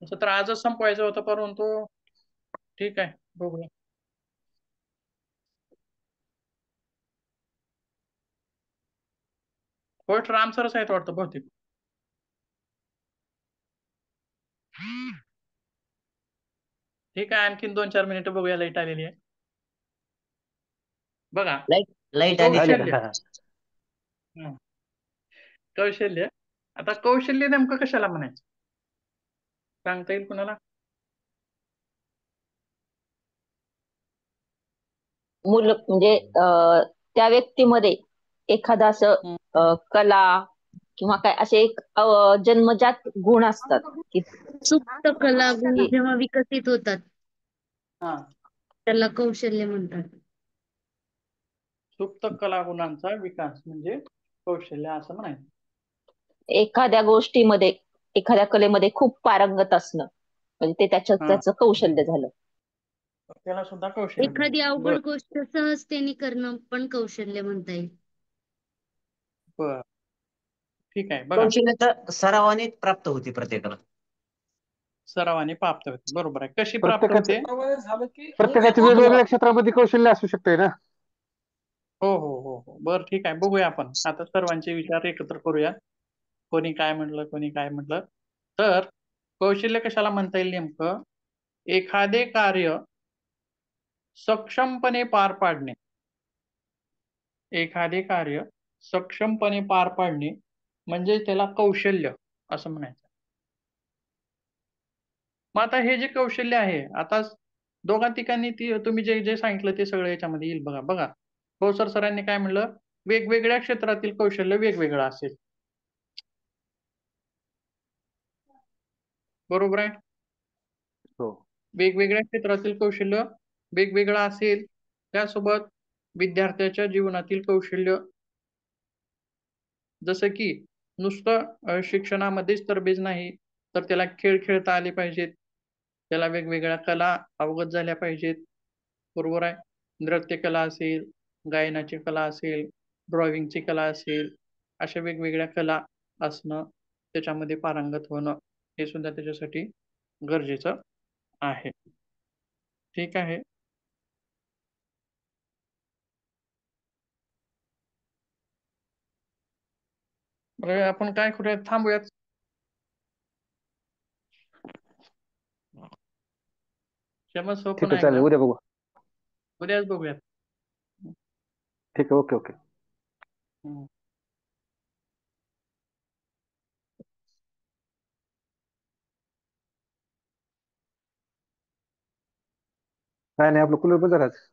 Speaker 1: तसं तर आजच संपवायचं होतं, परंतु ठीक आहे, बघूया. होस्ट राम सरच आहेत वाटतं बहुतेक. ठीक आहे, आणखीन 2-4 मिनिटं बघूया. लाईट आलेली आहे. बघा,
Speaker 6: लाईट आली
Speaker 1: कौशल्य.
Speaker 6: का?
Speaker 1: कौशल्य. आता कौशल्य नेमकं कशाला म्हणायचं? सांगता येईल कुणाला?
Speaker 3: म्हणजे त्या व्यक्तीमध्ये एखादा असं कला किंवा काय असे एक जन्मजात गुण असतात की
Speaker 7: सुप्त कला गुण
Speaker 3: की-
Speaker 7: जेव्हा विकसित होतात
Speaker 1: हा.
Speaker 7: त्याला कौशल्य म्हणतात.
Speaker 1: सुप्त कलागुणांचा विकास म्हणजे कौशल्य असं म्हणायचं.
Speaker 3: एखाद्या गोष्टीमध्ये, एखाद्या कलेमध्ये खूप पारंगत असणं म्हणजे ते त्याचं कौशल्य झालं.
Speaker 1: त्याला सुद्धा कौशल्य
Speaker 7: एखादी
Speaker 1: म्हणतात.
Speaker 7: अवघड गोष्ट सहजतेने करणं पण कौशल्य म्हणता येईल.
Speaker 1: बरं, ठीक आहे. बघा,
Speaker 6: कौशल्य तर सरावाने प्राप्त होते प्रत्येकाला.
Speaker 1: सरावाने प्राप्त होते. बरोबर आहे. कशी प्राप्त
Speaker 5: प्रत्येकाचं
Speaker 1: होते?
Speaker 2: त्यामुळे झालं की
Speaker 5: प्रत्येकाच्या
Speaker 2: अनुभव
Speaker 5: वेगवेगळ्या क्षेत्रामध्ये कौशल्य असू शकते ना.
Speaker 1: हो हो हो हो. बरं, ठीक आहे. बघूया आपण. आता सर्वांचे विचार एकत्र करूया. कोणी काय म्हटलं. तर कौशल्य कशाला म्हणता येईल नेमकं? एखादे कार्य सक्षमपणे पार पाडणे. एखादे कार्य सक्षमपणे पार पाडणे म्हणजे त्याला कौशल्य असं म्हणायचं. मग आता हे जे कौशल्य आहे, आता दोघा ठिकाणी तुम्ही जे जे सांगितलं ते सगळं याच्यामध्ये येईल. बघा, भोसर सरांनी काय म्हणलं? वेगवेगळ्या क्षेत्रातील कौशल्य वेगवेगळं असेल. बरोबर आहे.
Speaker 5: हो.
Speaker 1: वेगवेगळ्या क्षेत्रातील कौशल्य वेगवेगळं असेल. त्यासोबत विद्यार्थ्याच्या जीवनातील कौशल्य, जसं की नुसतं शिक्षणामध्येच तरबेज नाही, तर त्याला खेळ खेळता आले पाहिजेत. त्याला वेगवेगळ्या कला अवगत झाल्या पाहिजेत. बरोबर आहे. नृत्य कला असेल, गायनाची कला असेल, ड्रॉइंगची कला असेल, अशा वेगवेगळ्या कला असणं, त्याच्यामध्ये पारंगत होणं, हे सुद्धा त्याच्यासाठी गरजेचं आहे. ठीक आहे. बरं, आपण काय करूया, थांबूयात. क्षमस्व
Speaker 5: ठीक
Speaker 1: पुन्हा
Speaker 5: आहे चालेल,
Speaker 1: एकदा.
Speaker 5: उद्या बघू.
Speaker 1: उद्याच बघूयात.
Speaker 5: ठीक आहे, ओके ओके.
Speaker 1: हम्म.
Speaker 5: काय नाही, आपलं कुलर बंद राहायचं.